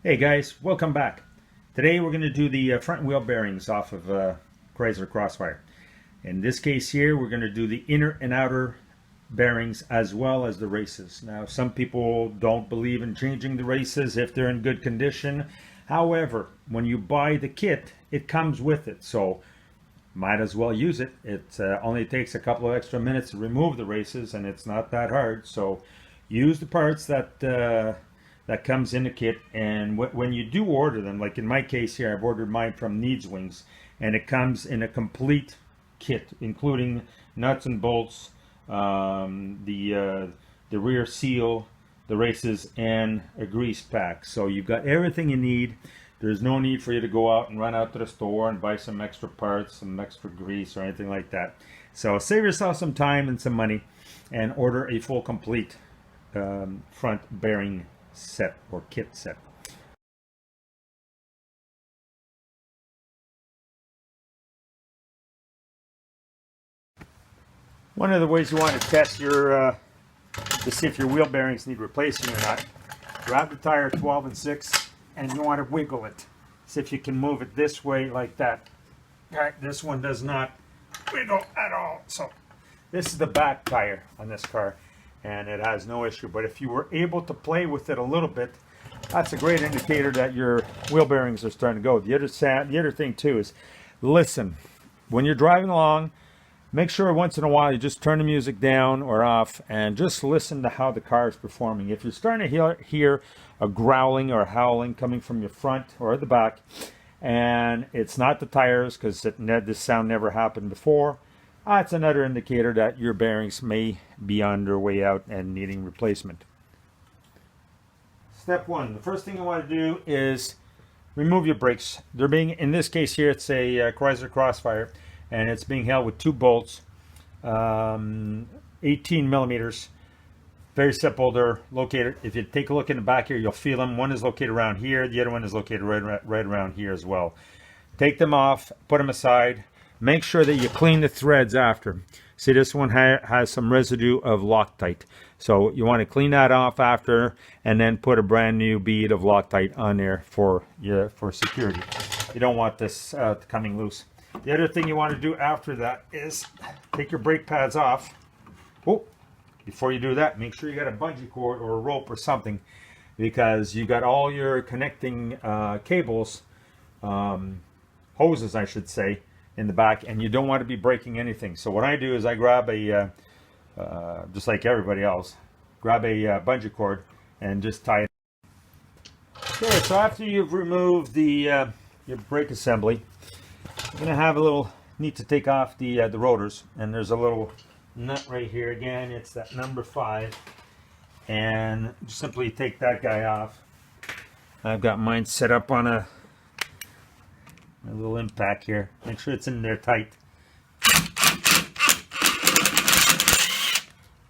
Hey guys, welcome back. Today we're going to do the front wheel bearings off of Chrysler Crossfire. In this case here, we're going to do the inner and outer bearings as well as the races. Now, some people don't believe in changing the races if they're in good condition. However, when you buy the kit, it comes with it, so might as well use it. It only takes a couple of extra minutes to remove the races, and it's not that hard. So use the parts that comes in the kit, and when you do order them, like in my case here, I've ordered mine from Needs Wings, and it comes in a complete kit, including nuts and bolts, the rear seal, the races, and a grease pack. So you've got everything you need. There's no need for you to go out and run out to the store and buy some extra parts, some extra grease, or anything like that. So save yourself some time and some money and order a full complete front bearing set or kit set. One of the ways you want to test your to see if your wheel bearings need replacing or not, grab the tire 12 and 6 and you want to wiggle it. See if you can move it this way like that. Alright, this one does not wiggle at all. So this is the back tire on this car, and it has no issue. But if you were able to play with it a little bit, that's a great indicator that your wheel bearings are starting to go. The other thing too is, listen. When you're driving along, make sure once in a while you just turn the music down or off and just listen to how the car is performing. If you're starting to hear a growling or a howling coming from your front or the back, and it's not the tires, because this sound never happened before, that's another indicator that your bearings may be on their way out and needing replacement. Step one, the first thing you want to do is remove your brakes. They're being, in this case here, it's a Chrysler Crossfire, and it's being held with 2 bolts, 18 millimeters. Very simple. They're located, if you take a look in the back here, you'll feel them. One is located around here, the other one is located right around here as well. Take them off, put them aside. Make sure that you clean the threads after. See, this one has some residue of Loctite. So you want to clean that off after, and then put a brand new bead of Loctite on there for security. You don't want this coming loose. The other thing you want to do after that is take your brake pads off. Oh, before you do that, make sure you got a bungee cord or a rope or something, because you got all your connecting cables, hoses I should say, in the back, and you don't want to be breaking anything. So what I do is I grab a just like everybody else, grab a bungee cord and just tie it. Okay, so after you've removed the your brake assembly, you're gonna have a little need to take off the rotors, and there's a little nut right here. Again, it's that number 5, and just simply take that guy off. I've got mine set up on a little impact here. Make sure it's in there tight.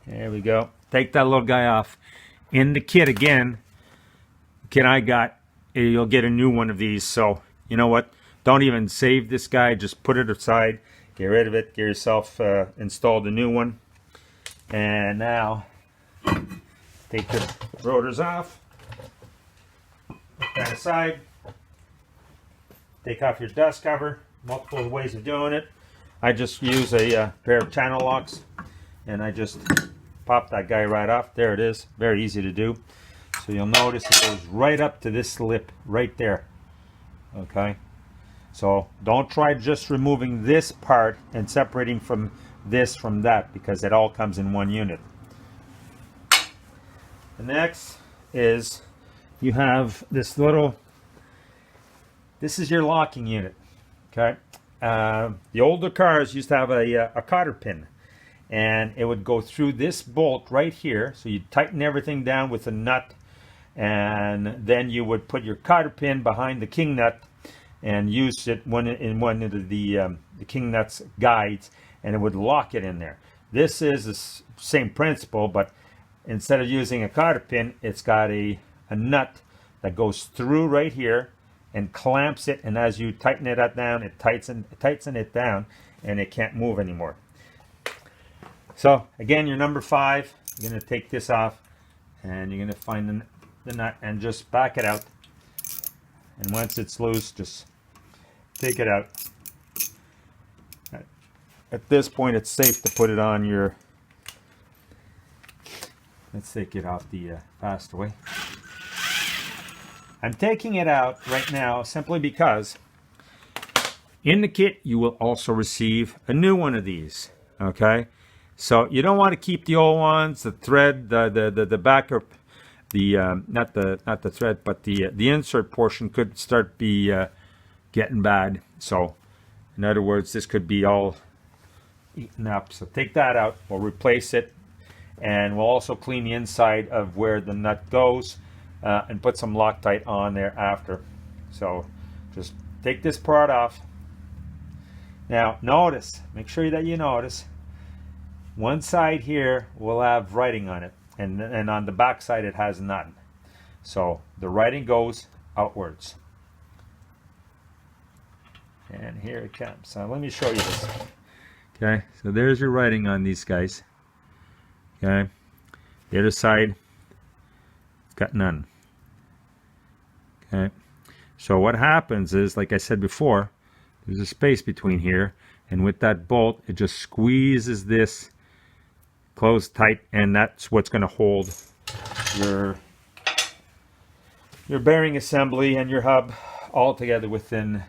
There we go. Take that little guy off. In the kit again, kit I got, you'll get a new one of these. So you know what? Don't even save this guy. Just put it aside. Get rid of it. Get yourself installed a new one. And now take the rotors off. Put that aside. Take off your dust cover. Multiple ways of doing it. I just use a pair of channel locks, and I just pop that guy right off. There it is. Very easy to do. So you'll notice it goes right up to this lip right there. Okay. So don't try just removing this part and separating from this from that, because it all comes in one unit. The next is you have this little, this is your locking unit. Okay. The older cars used to have a cotter pin, and it would go through this bolt right here. So you'd tighten everything down with a nut, and then you would put your cotter pin behind the king nut and use it in one of the king nut's guides, and it would lock it in there. This is the same principle, but instead of using a cotter pin, it's got a nut that goes through right here and clamps it, and as you tighten it down, it tightens it down, and it can't move anymore. So again, your number 5, you're going to take this off, and you're going to find the nut and just back it out. And once it's loose, just take it out. At this point, it's safe to put it on your... Let's take it off the fastaway. I'm taking it out right now simply because in the kit you will also receive a new one of these. Okay, so you don't want to keep the old ones. The thread, the backup, the not the thread, but the insert portion could start getting bad. So, in other words, this could be all eaten up. So take that out. We'll replace it, and we'll also clean the inside of where the nut goes, and put some Loctite on there after. So just take this part off. Now notice, make sure that you notice, one side here will have writing on it, and on the back side it has none. So the writing goes outwards. And here it comes. So let me show you this. Okay, so there's your writing on these guys. Okay, the other side, it's got none. Okay, so what happens is, like I said before, there's a space between here, and with that bolt, it just squeezes this closed tight, and that's what's going to hold your bearing assembly and your hub all together within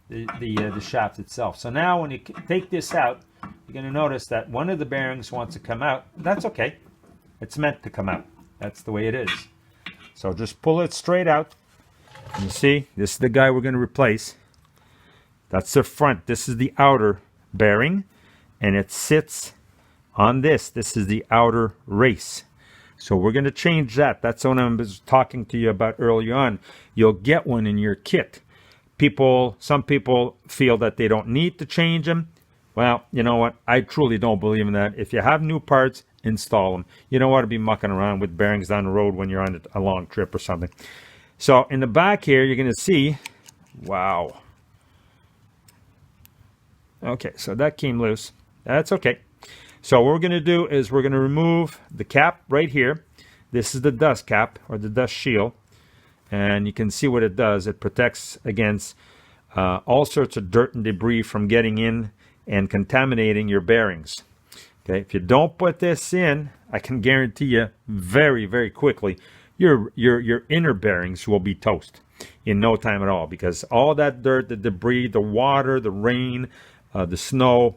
the shaft itself. So now when you take this out, you're going to notice that one of the bearings wants to come out. That's okay. It's meant to come out. That's the way it is. So just pull it straight out. And you see, this is the guy we're going to replace. That's the front. This is the outer bearing, and it sits on this. This is the outer race. So we're going to change that. That's what I was talking to you about earlier on. You'll get one in your kit. Some people feel that they don't need to change them. Well, you know what? I truly don't believe in that. If you have new parts, install them. You don't want to be mucking around with bearings down the road when you're on a long trip or something. So in the back here, you're going to see, wow. Okay, so that came loose. That's okay. So what we're going to do is we're going to remove the cap right here. This is the dust cap, or the dust shield. And you can see what it does. It protects against all sorts of dirt and debris from getting in and contaminating your bearings. Okay, if you don't put this in, I can guarantee you very, very quickly, your inner bearings will be toast in no time at all, because all that dirt, the debris, the water, the rain, the snow,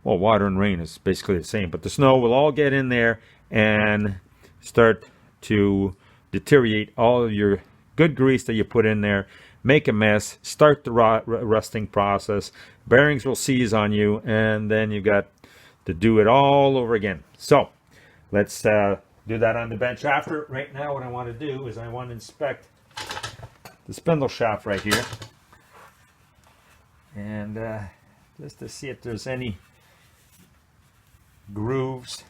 well, water and rain is basically the same, but the snow will all get in there and start to deteriorate all of your good grease that you put in there, make a mess, start the rusting process, bearings will seize on you, and then you've got to do it all over again. So let's do that on the bench after. Right now what I want to do is I want to inspect the spindle shaft right here, and just to see if there's any grooves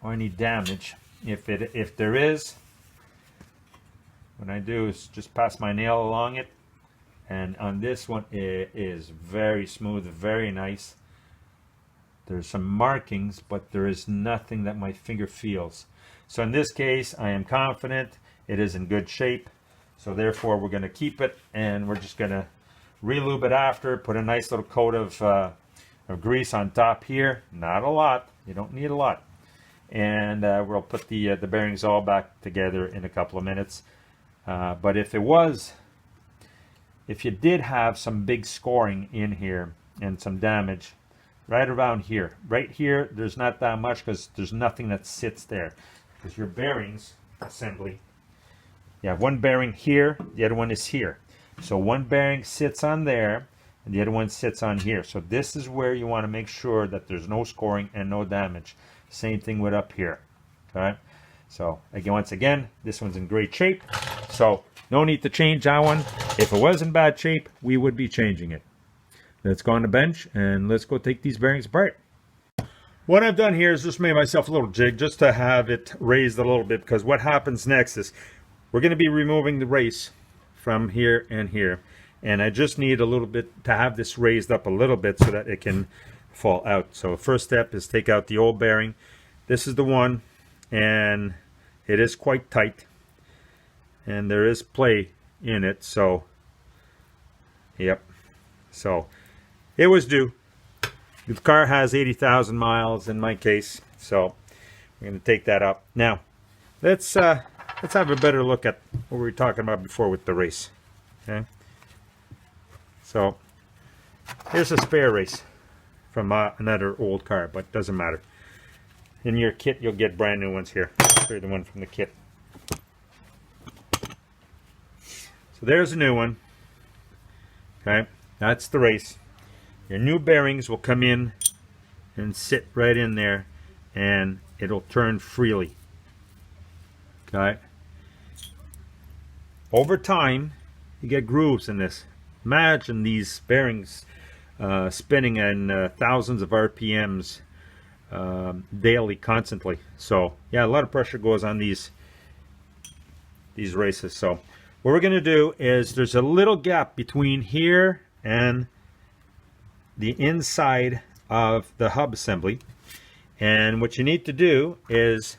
or any damage. If there is, what I do is just pass my nail along it, and on this one it is very smooth, very nice. There's some markings, but there is nothing that my finger feels. So in this case, I am confident it is in good shape. So therefore, we're going to keep it, and we're just going to re-lube it after. Put a nice little coat of grease on top here. Not a lot. You don't need a lot. And we'll put the bearings all back together in a couple of minutes. But if you did have some big scoring in here and some damage, right around here, right here, there's not that much because there's nothing that sits there. Because your bearings assembly, you have one bearing here, the other one is here. So one bearing sits on there, and the other one sits on here. So this is where you want to make sure that there's no scoring and no damage. Same thing with up here. Okay. So again, once again, this one's in great shape. So no need to change that one. If it was in bad shape, we would be changing it. Let's go on the bench and let's go take these bearings apart. What I've done here is just made myself a little jig just to have it raised a little bit, because what happens next is we're going to be removing the race from here and here. And I just need a little bit to have this raised up a little bit so that it can fall out. So first step is take out the old bearing. This is the one, and it is quite tight. and there is play in it, so yep, so it was due. The car has 80,000 miles in my case, so we're going to take that up. Now let's have a better look at what we were talking about before with the race. Okay, so here's a spare race from another old car, but doesn't matter. In your kit you'll get brand new ones here. Here's the one from the kit. So there's a new one. Okay, that's the race. Your new bearings will come in and sit right in there, and it'll turn freely. Okay. Over time, you get grooves in this. Imagine these bearings spinning in thousands of RPMs daily, constantly. So yeah, a lot of pressure goes on these races. So what we're going to do is, there's a little gap between here and the inside of the hub assembly, and what you need to do is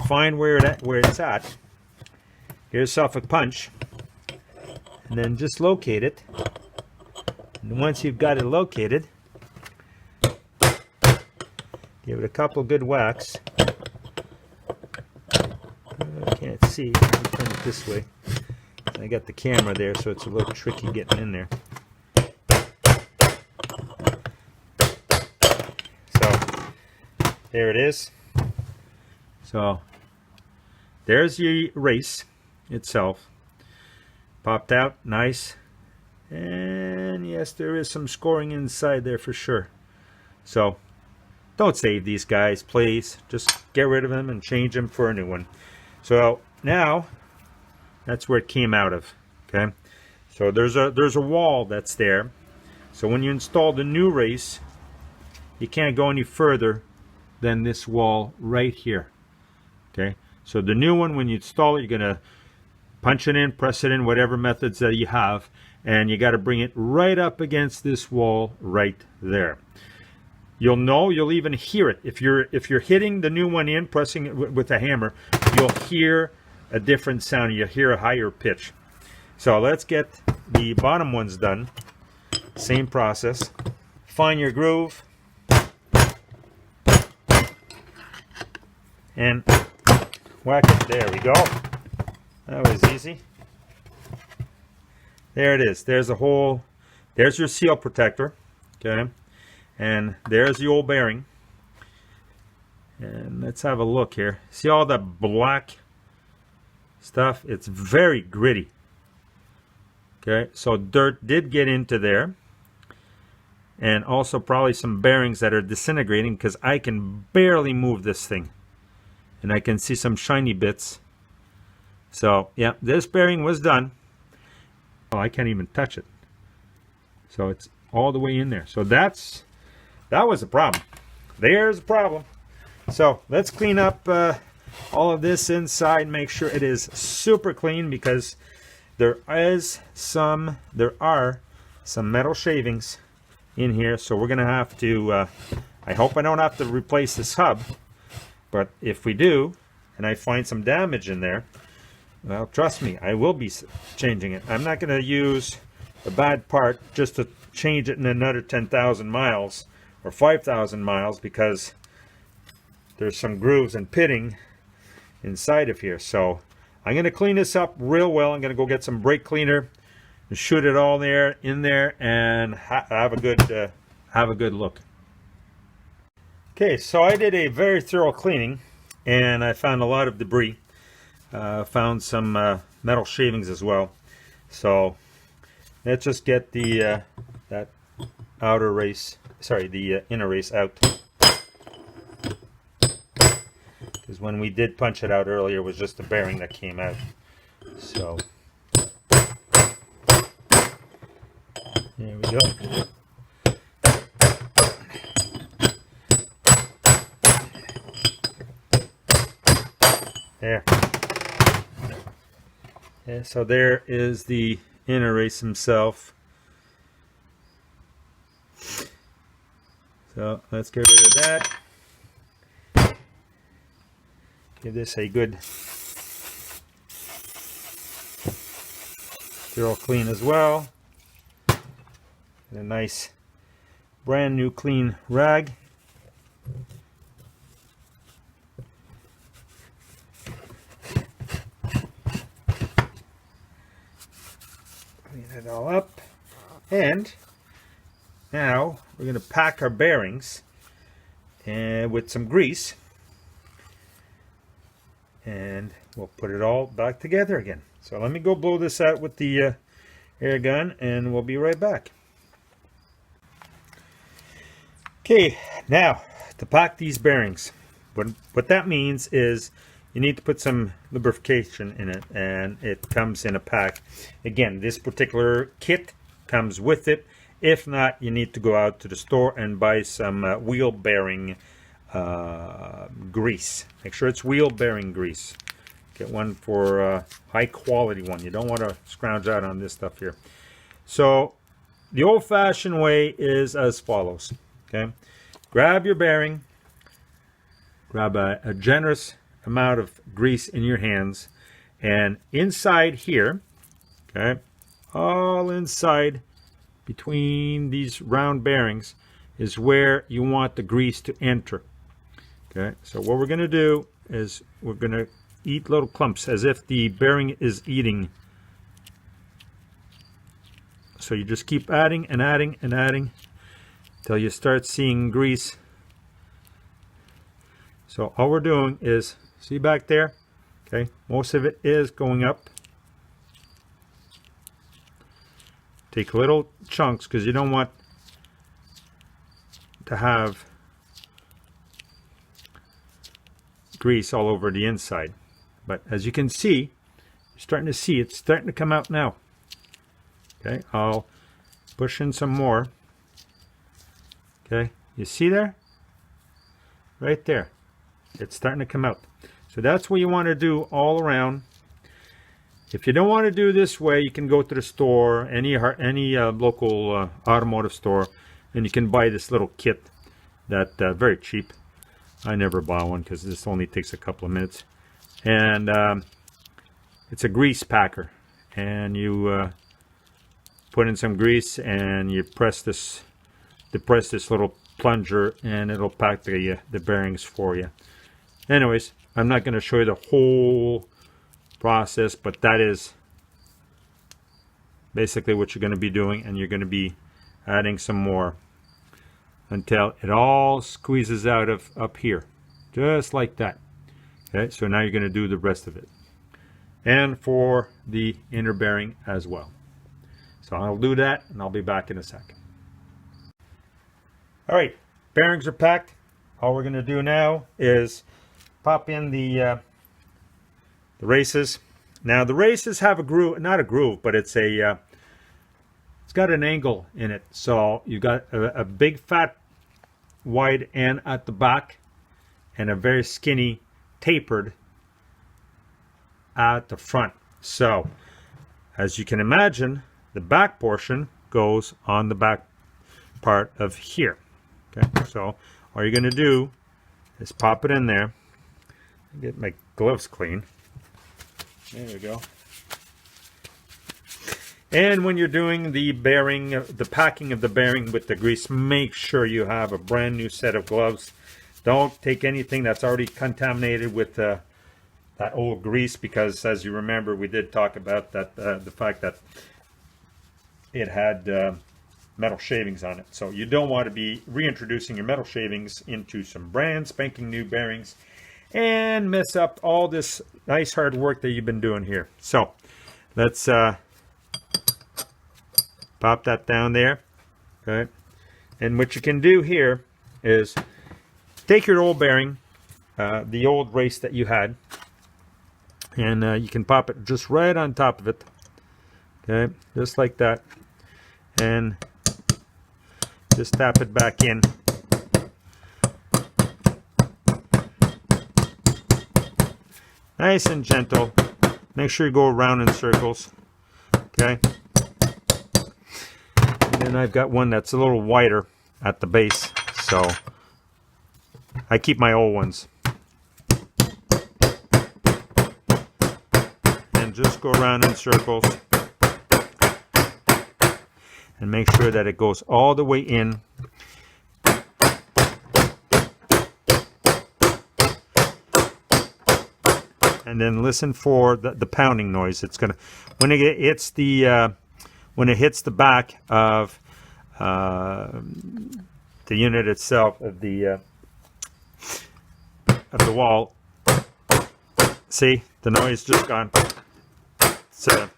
find where it's at. Give yourself a punch, and then just locate it. And once you've got it located, give it a couple good whacks. I can't see. Let me turn it this way. I got the camera there, so it's a little tricky getting in there. There it is. So there's the race itself. Popped out, nice. And yes, there is some scoring inside there for sure. So don't save these guys, please. Just get rid of them and change them for a new one. So now that's where it came out of. Okay. So there's a wall that's there. So when you install the new race, you can't go any further than this wall right here. Okay, so the new one, when you install it, you're gonna punch it in, press it in, whatever methods that you have, and you got to bring it right up against this wall right there. You'll know, you'll even hear it if you're hitting the new one in, pressing it with a hammer. You'll hear a different sound. You'll hear a higher pitch. So let's get the bottom ones done. Same process. Find your groove. And whack it. There we go. That was easy. There it is. There's a hole. There's your seal protector. Okay. And there's the old bearing. And let's have a look here. See all the black stuff? It's very gritty. Okay. So dirt did get into there. And also probably some bearings that are disintegrating, because I can barely move this thing. And I can see some shiny bits. So yeah, this bearing was done. Oh, I can't even touch it. So it's all the way in there. So that was a problem. There's a problem. So let's clean up all of this inside. Make sure it is super clean, because there are some metal shavings in here. So we're gonna have to. I hope I don't have to replace this hub. But if we do, and I find some damage in there, well, trust me, I will be changing it. I'm not going to use a bad part just to change it in another 10,000 miles or 5,000 miles, because there's some grooves and pitting inside of here. So I'm going to clean this up real well. I'm going to go get some brake cleaner and shoot it all in there, and have a good look. Okay, so I did a very thorough cleaning, and I found a lot of debris. Found some metal shavings as well. So let's just get the that outer race, sorry, the inner race out. Because when we did punch it out earlier, it was just the bearing that came out. So there we go. There. Yeah, so there is the inner race himself. So let's get rid of that. Give this a good They're all clean as well. And a nice brand new clean rag. Clean it all up. And now we're going to pack our bearings with some grease. And we'll put it all back together again. So let me go blow this out with the air gun and we'll be right back. Okay, now to pack these bearings. What that means is you need to put some lubrication in it, and it comes in a pack. Again, this particular kit comes with it. If not, you need to go out to the store and buy some wheel bearing grease. Make sure it's wheel bearing grease. Get one for high quality one. You don't want to scrounge out on this stuff here. So the old-fashioned way is as follows. Okay, grab your bearing, grab a generous amount of grease in your hands, and inside here, okay, all inside between these round bearings is where you want the grease to enter. Okay, so what we're going to do is we're going to eat little clumps as if the bearing is eating. So you just keep adding and adding and adding till you start seeing grease. So all we're doing is, see back there, okay, most of it is going up. Take little chunks because you don't want to have grease all over the inside. But as you can see, you're starting to see it's starting to come out now. Okay, I'll push in some more. Okay, you see there? Right there. It's starting to come out. So that's what you want to do all around. If you don't want to do this way, you can go to the store, any local automotive store, and you can buy this little kit that very cheap. I never buy one because this only takes a couple of minutes. And it's a grease packer, and you put in some grease and you depress this little plunger, and it'll pack the bearings for you. Anyways, I'm not going to show you the whole process, but that is basically what you're going to be doing, and you're going to be adding some more until it all squeezes out of up here, just like that. Okay, so now you're going to do the rest of it, and for the inner bearing as well. So I'll do that, and I'll be back in a sec. All right, bearings are packed. All we're going to do now is pop in the races. Now the races have a groove, not a groove, but it's got an angle in it. So you've got a big fat wide end at the back and a very skinny tapered at the front. So as you can imagine, the back portion goes on the back part of here. Okay, so all you're going to do is pop it in there. Get my gloves clean. There we go. And when you're doing the bearing, the packing of the bearing with the grease, make sure you have a brand new set of gloves. Don't take anything that's already contaminated with that old grease, because as you remember, we did talk about that the fact that it had metal shavings on it. So you don't want to be reintroducing your metal shavings into some brand spanking new bearings and mess up all this nice hard work that you've been doing here. So let's pop that down there. Okay, and what you can do here is take your old bearing, the old race that you had, and you can pop it just right on top of it. Okay, just like that, and just tap it back in. Nice and gentle. Make sure you go around in circles. Okay. And then I've got one that's a little wider at the base, so I keep my old ones. And just go around in circles. and make sure that it goes all the way in. And then listen for the pounding noise. It's gonna when it hits the back of the unit itself of the wall. See, the noise just gone. It's a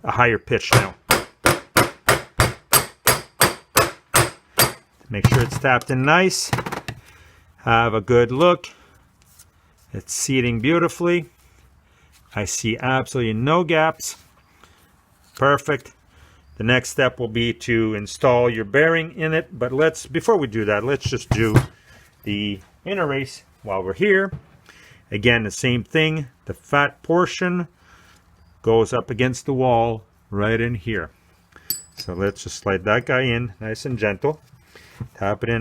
higher pitch now. Make sure it's tapped in nice. Have a good look. It's seating beautifully. I see absolutely no gaps. Perfect. The next step will be to install your bearing in it. But before we do that, let's just do the inner race while we're here. Again, the same thing. The fat portion goes up against the wall right in here. So let's just slide that guy in nice and gentle. Tap it in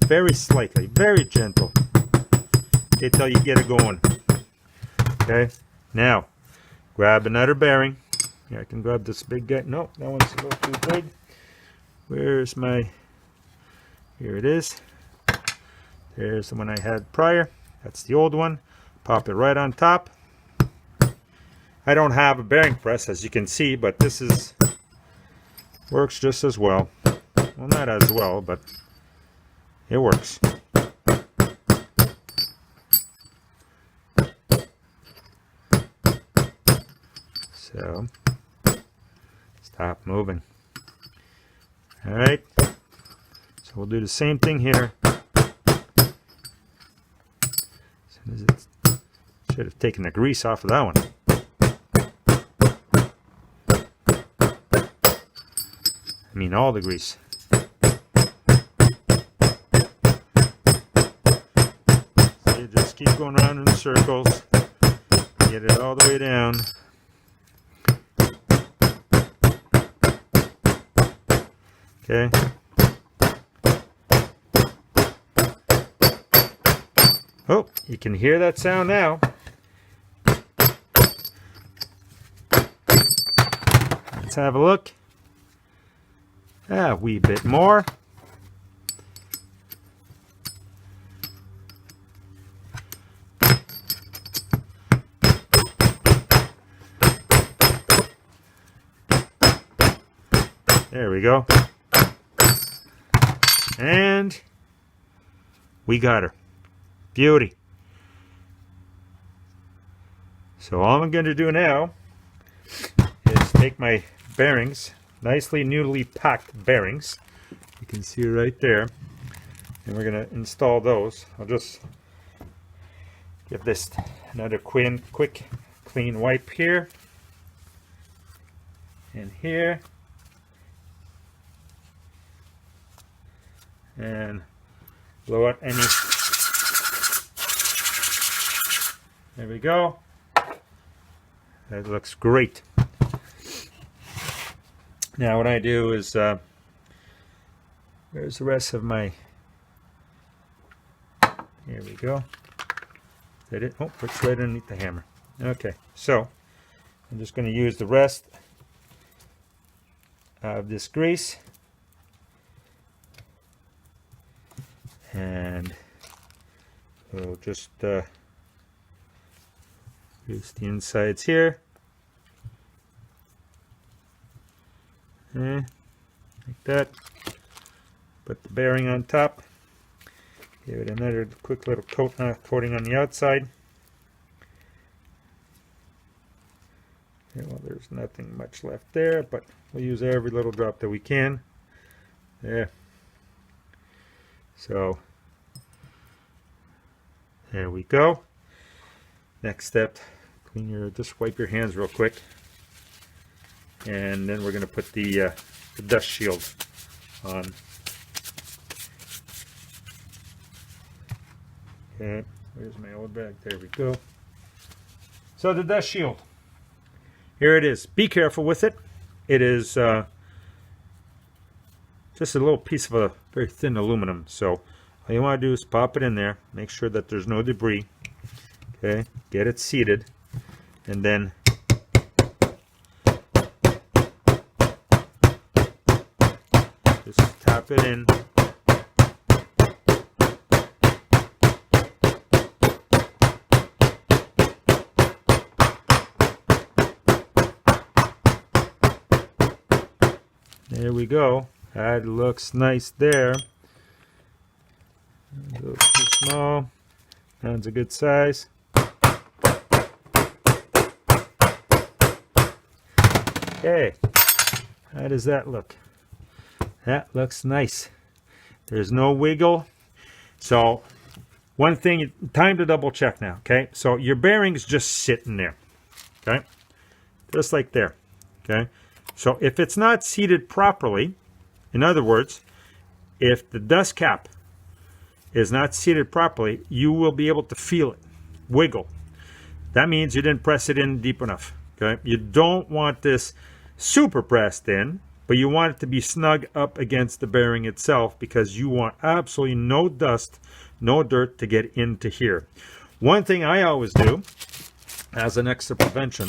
very slightly, very gentle. Okay, till you get it going. Okay, now grab another bearing. Yeah, I can grab this big guy. No, that one's a little too big. Where's my... Here it is. There's the one I had prior. That's the old one. Pop it right on top. I don't have a bearing press, as you can see, but this works just as well. Well, not as well, but it works. So, stop moving. All right. So we'll do the same thing here. Should have taken the grease off of that one. I mean all the grease. So you just keep going around in circles. Get it all the way down. Okay. Oh, you can hear that sound now. Let's have a look. A wee bit more. There we go. And we got her. Beauty. So all I'm going to do now is take my bearings, nicely newly packed bearings. You can see right there. And we're going to install those. I'll just give this another quick clean wipe here. And here. And blow out any. There we go. That looks great. Now what I do is, where's the rest of my, here we go. Is that it? Oh, it's right underneath the hammer. Okay, so I'm just going to use the rest of this grease. And we'll just use the insides here. Like that. Put the bearing on top. Give it another quick little coating on the outside. Okay, well, there's nothing much left there, but we'll use every little drop that we can. There. So there we go. Next step, just wipe your hands real quick, and then we're going to put the dust shield on. Okay, where's my old bag? There we go. So the dust shield, here it is. Be careful with it. It is just a little piece of a very thin aluminum. So all you want to do is pop it in there, make sure that there's no debris. Okay, get it seated, and then Drop it in. There we go. That looks nice there. A little too small. That's a good size. Okay. How does that look? That looks nice. There's no wiggle. So, one thing, time to double check now. Okay. So, your bearing's just sitting there. Okay. Just like there. Okay. So, if it's not seated properly, in other words, if the dust cap is not seated properly, you will be able to feel it wiggle. That means you didn't press it in deep enough. Okay, you don't want this super pressed in, but you want it to be snug up against the bearing itself, because you want absolutely no dust, no dirt to get into here. One thing I always do as an extra prevention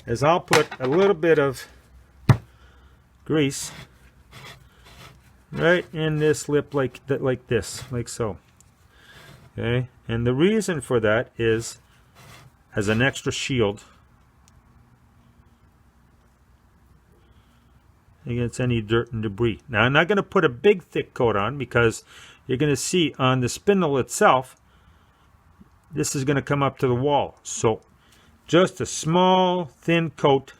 is I'll put a little bit of grease right in this lip, like this, like so. Okay, and the reason for that is as an extra shield against any dirt and debris. Now, I'm not going to put a big thick coat on, because you're going to see on the spindle itself, this is going to come up to the wall. So just a small thin coat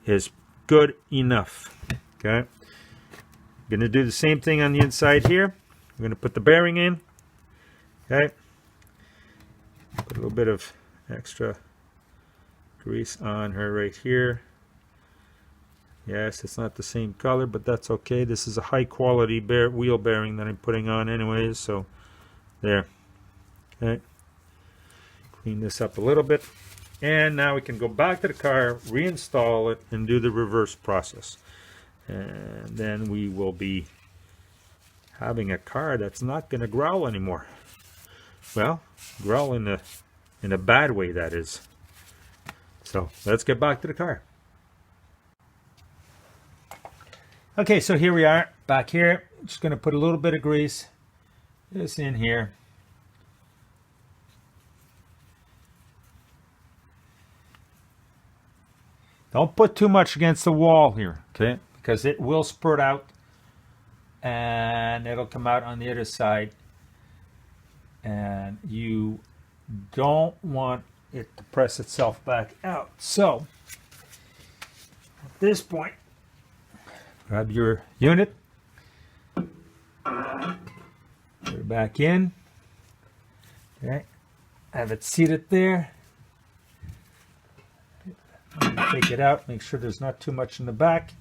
is good enough. Okay, going to do the same thing on the inside here. We're going to put the bearing in. Okay, put a little bit of extra grease on her right here. Yes, it's not the same color, but that's okay. This is a high quality wheel bearing that I'm putting on anyways, so there. Okay, clean this up a little bit, and now we can go back to the car, reinstall it, and do the reverse process. And then we will be having a car that's not going to growl anymore. Well, growl in a bad way, that is. So let's get back to the car. Okay, so here we are back here. Just going to put a little bit of grease just in here. Don't put too much against the wall here, okay? Because it will spurt out and it'll come out on the other side, and you don't want it to press itself back out. So at this point, grab your unit, put it back in, okay, have it seated there. Take it out, make sure there's not too much in the back.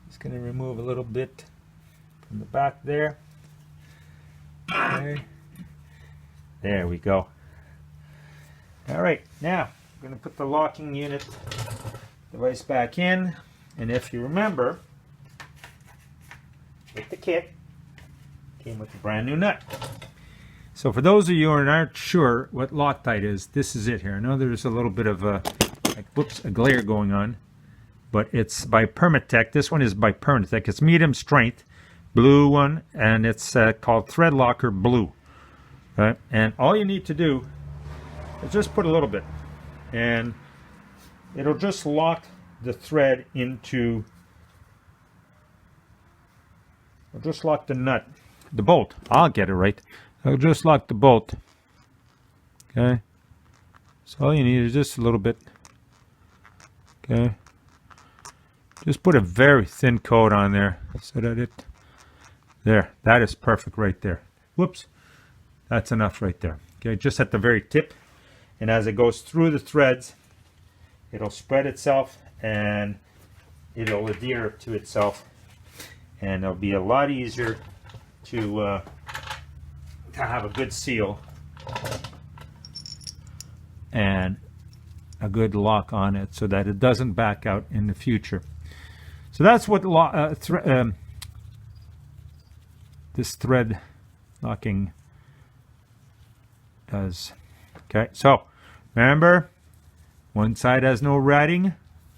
Just going to remove a little bit from the back there. Okay. There we go. All right, now I'm going to put the locking unit device back in, and if you remember, with the kit came with a brand new nut. So for those of you who aren't sure what Loctite is, this is it here. I know there's a little bit of a glare going on, but it's by Permatech. This one is by Permatech. It's medium strength, blue one, and it's called Thread Locker Blue. Okay? And all you need to do is just put a little bit, and it'll just lock the thread into, it'll just lock the nut, the bolt. I'll get it right. It'll just lock the bolt. Okay? So all you need is just a little bit. Okay, just put a very thin coat on there so that it, there, that is perfect right there. Whoops, that's enough right there. Okay, just at the very tip, and as it goes through the threads, it'll spread itself and it'll adhere to itself, and it'll be a lot easier to have a good seal and a good lock on it, so that it doesn't back out in the future. So that's what this thread locking does. Okay, so remember, one side has no writing,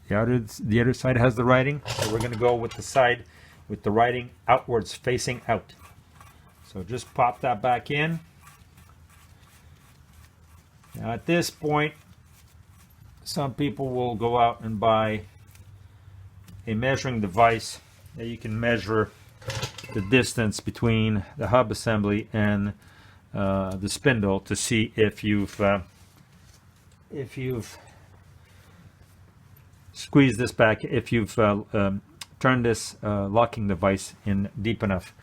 the other side has the writing. So we're going to go with the side with the writing outwards, facing out. So just pop that back in. Now at this point, some people will go out and buy a measuring device that you can measure the distance between the hub assembly and the spindle to see if you've squeezed this back, if you've turned this locking device in deep enough.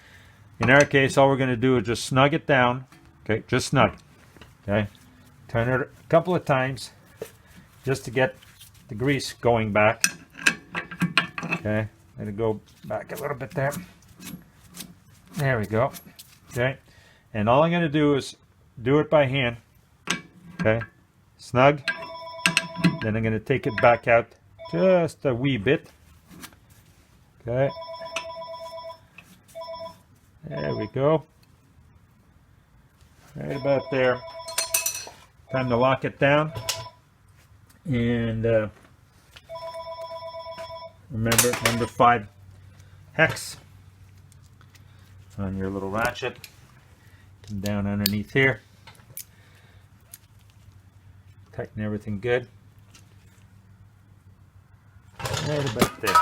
In our case, all we're going to do is just snug it down. Okay, just snug. Okay, turn it a couple of times just to get the grease going back. Okay, let it go back a little bit there. There we go. Okay, and all I'm going to do is do it by hand. Okay, snug. Then I'm going to take it back out just a wee bit. Okay, there we go. Right about there. Time to lock it down. And remember, number 5 hex on your little ratchet. Come down underneath here. Tighten everything good. Right about there.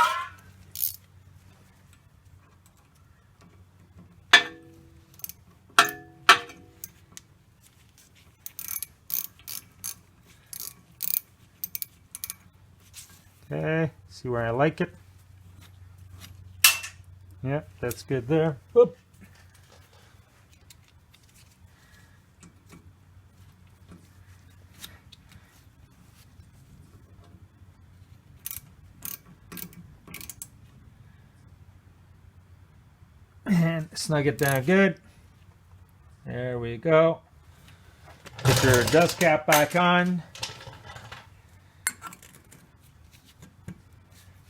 Okay, see where I like it? Yeah, that's good there. Oop. And snug it down good. There we go. Put your dust cap back on.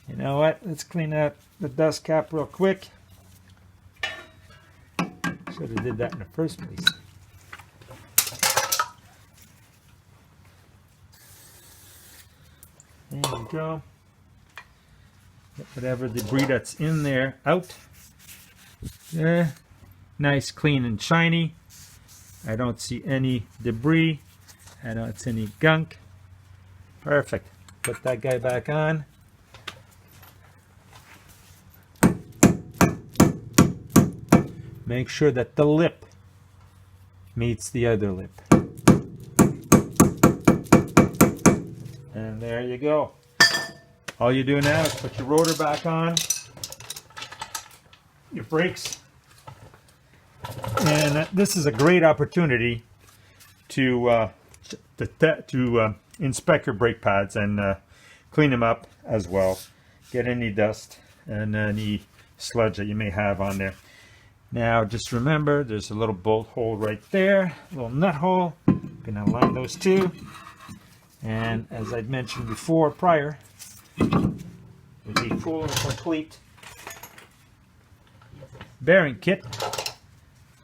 You know what? Let's clean out the dust cap real quick. Should have did that in the first place. There we go. Get whatever debris that's in there out. There. Nice, clean, and shiny. I don't see any debris. I don't see any gunk. Perfect. Put that guy back on. Make sure that the lip meets the other lip. And there you go. All you do now is put your rotor back on, your brakes, and this is a great opportunity to inspect your brake pads and clean them up as well. Get any dust and any sludge that you may have on there. Now just remember, there's a little bolt hole right there, a little nut hole. You can align those two. And as I'd mentioned before, prior, with the full and complete bearing kit,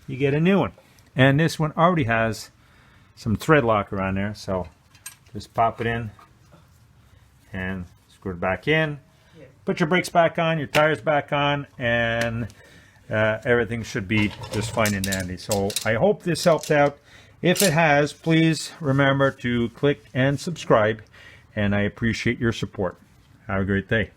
you get a new one. And this one already has some thread locker on there, so just pop it in and screw it back in. Put your brakes back on, your tires back on, and everything should be just fine and dandy. So I hope this helped out. If it has, please remember to click and subscribe, and I appreciate your support. Have a great day.